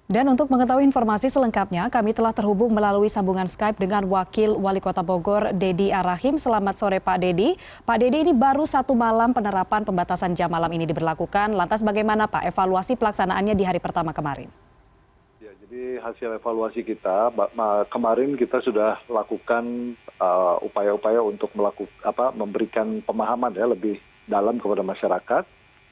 Dan untuk mengetahui informasi selengkapnya, kami telah terhubung melalui sambungan Skype dengan Wakil Wali Kota Bogor, Dedi Arahim. Selamat sore Pak Dedi. Pak Dedi, ini baru satu malam penerapan pembatasan jam malam ini diberlakukan. Lantas bagaimana Pak evaluasi pelaksanaannya di hari pertama kemarin? Ya, jadi hasil evaluasi kita, kemarin kita sudah lakukan upaya-upaya untuk memberikan pemahaman ya lebih dalam kepada masyarakat.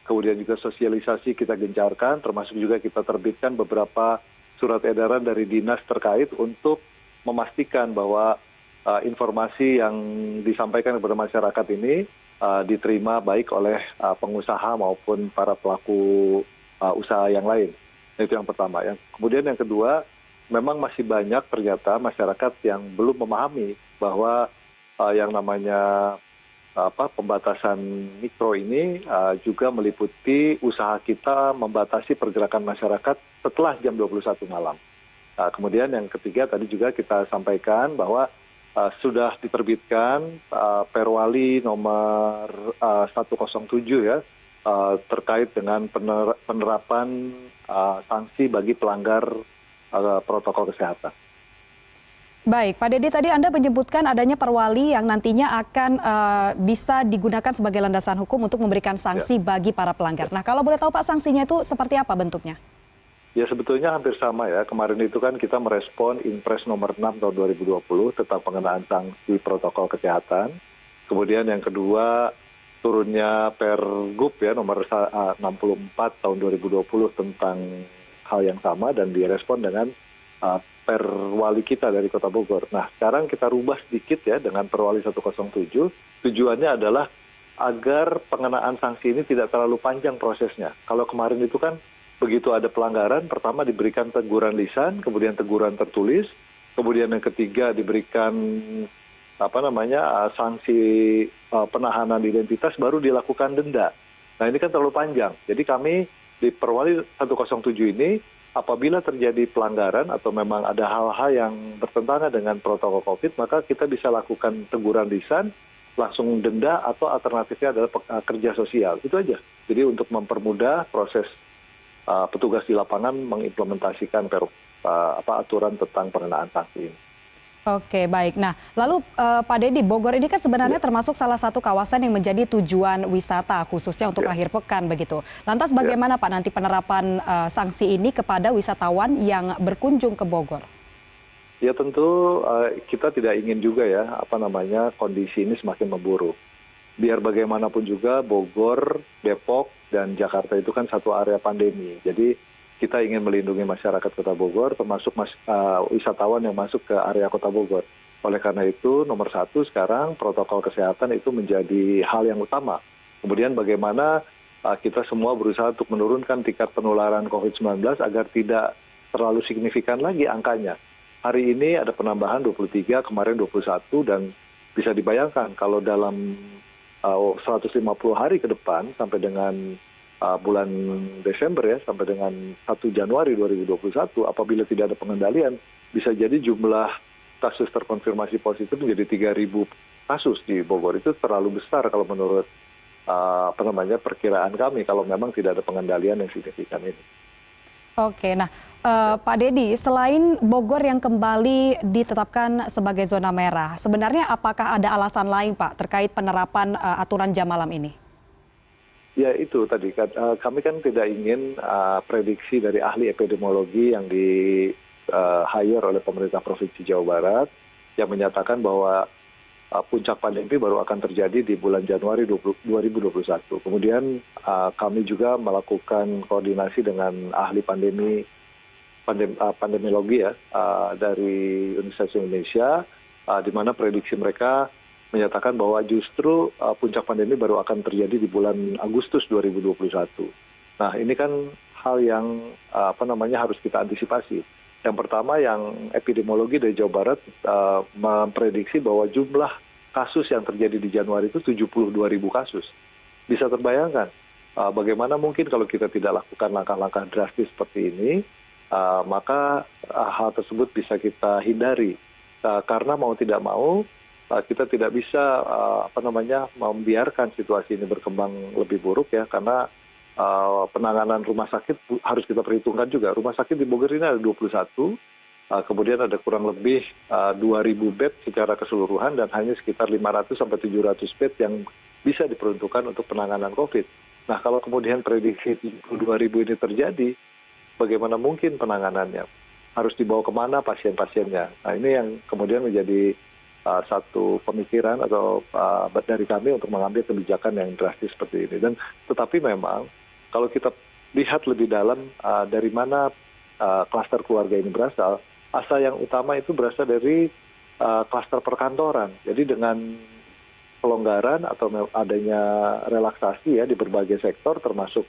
Kemudian juga sosialisasi kita gencarkan, termasuk juga kita terbitkan beberapa surat edaran dari dinas terkait untuk memastikan bahwa informasi yang disampaikan kepada masyarakat ini diterima baik oleh pengusaha maupun para pelaku usaha yang lain. Itu yang pertama. Kemudian yang kedua, memang masih banyak ternyata masyarakat yang belum memahami bahwa yang namanya pembatasan mikro ini juga meliputi usaha kita membatasi pergerakan masyarakat setelah jam 21 malam. Kemudian yang ketiga tadi juga kita sampaikan bahwa sudah diterbitkan Perwali nomor 107 ya terkait dengan penerapan sanksi bagi pelanggar protokol kesehatan. Baik, Pak Dedi, tadi Anda menyebutkan adanya perwali yang nantinya akan bisa digunakan sebagai landasan hukum untuk memberikan sanksi bagi para pelanggar. Nah, kalau boleh tahu Pak, sanksinya itu seperti apa bentuknya? Ya, sebetulnya hampir sama ya. Kemarin itu kan kita merespon Impres nomor 6 tahun 2020 tentang pengenaan sanksi protokol kesehatan. Kemudian yang kedua, turunnya Pergub ya nomor 64 tahun 2020 tentang hal yang sama dan direspon dengan Perwali kita dari Kota Bogor. Nah, sekarang kita rubah sedikit ya dengan Perwali 107. Tujuannya adalah agar pengenaan sanksi ini tidak terlalu panjang prosesnya. Kalau kemarin itu kan begitu ada pelanggaran, pertama diberikan teguran lisan, kemudian teguran tertulis, kemudian yang ketiga diberikan sanksi penahanan identitas, baru dilakukan denda. Nah, ini kan terlalu panjang. Jadi kami di Perwali 107 ini apabila terjadi pelanggaran atau memang ada hal-hal yang bertentangan dengan protokol COVID, maka kita bisa lakukan teguran lisan, langsung denda, atau alternatifnya adalah kerja sosial. Itu aja. Jadi untuk mempermudah proses petugas di lapangan mengimplementasikan aturan tentang pengenaan sanksi ini. Oke, baik. Nah, lalu Pak Dedi, Bogor ini kan sebenarnya termasuk salah satu kawasan yang menjadi tujuan wisata khususnya untuk akhir pekan begitu. Lantas bagaimana Pak nanti penerapan sanksi ini kepada wisatawan yang berkunjung ke Bogor? Ya tentu kita tidak ingin juga ya kondisi ini semakin memburuk. Biar bagaimanapun juga Bogor, Depok, dan Jakarta itu kan satu area pandemi. Jadi kita ingin melindungi masyarakat Kota Bogor, termasuk wisatawan yang masuk ke area Kota Bogor. Oleh karena itu, nomor satu sekarang protokol kesehatan itu menjadi hal yang utama. Kemudian bagaimana kita semua berusaha untuk menurunkan tingkat penularan COVID-19 agar tidak terlalu signifikan lagi angkanya. Hari ini ada penambahan 23, kemarin 21, dan bisa dibayangkan kalau dalam 150 hari ke depan sampai dengan bulan Desember ya, sampai dengan 1 Januari 2021, apabila tidak ada pengendalian, bisa jadi jumlah kasus terkonfirmasi positif menjadi 3.000 kasus di Bogor. Itu terlalu besar kalau menurut perkiraan kami, kalau memang tidak ada pengendalian yang signifikan ini. Oke, nah Pak Dedi, selain Bogor yang kembali ditetapkan sebagai zona merah, sebenarnya apakah ada alasan lain Pak terkait penerapan aturan jam malam ini? Ya itu tadi, kami kan tidak ingin prediksi dari ahli epidemiologi yang di-hire oleh pemerintah Provinsi Jawa Barat yang menyatakan bahwa puncak pandemi baru akan terjadi di bulan Januari 2021. Kemudian kami juga melakukan koordinasi dengan ahli pandemiologi ya dari Universitas Indonesia, di mana prediksi mereka menyatakan bahwa justru puncak pandemi baru akan terjadi di bulan Agustus 2021. Nah, ini kan hal yang harus kita antisipasi. Yang pertama, yang epidemiologi dari Jawa Barat memprediksi bahwa jumlah kasus yang terjadi di Januari itu 72.000 kasus. Bisa terbayangkan bagaimana mungkin kalau kita tidak lakukan langkah-langkah drastis seperti ini, maka hal tersebut bisa kita hindari. Karena mau tidak mau kita tidak bisa membiarkan situasi ini berkembang lebih buruk ya, karena penanganan rumah sakit harus kita perhitungkan juga. Rumah sakit di Bogor ini ada 21, kemudian ada kurang lebih 2.000 bed secara keseluruhan dan hanya sekitar 500 sampai 700 bed yang bisa diperuntukkan untuk penanganan COVID. Nah, kalau kemudian prediksi 2.000 ini terjadi, bagaimana mungkin penanganannya? Harus dibawa kemana pasien-pasiennya? Nah, ini yang kemudian menjadi satu pemikiran atau dari kami untuk mengambil kebijakan yang drastis seperti ini. Dan tetapi memang kalau kita lihat lebih dalam dari mana klaster keluarga ini berasal, asal yang utama itu berasal dari klaster perkantoran. Jadi dengan pelonggaran atau adanya relaksasi ya di berbagai sektor, termasuk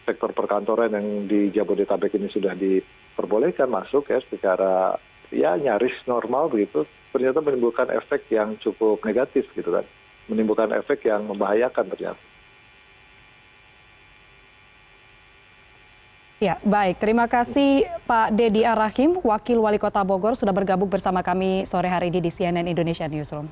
sektor perkantoran yang di Jabodetabek ini sudah diperbolehkan masuk ya secara ya nyaris normal begitu, ternyata menimbulkan efek yang cukup negatif gitu kan, menimbulkan efek yang membahayakan ternyata. Ya, baik. Terima kasih Pak Dedi Arahim, Wakil Wali Kota Bogor, sudah bergabung bersama kami sore hari ini di CNN Indonesia Newsroom.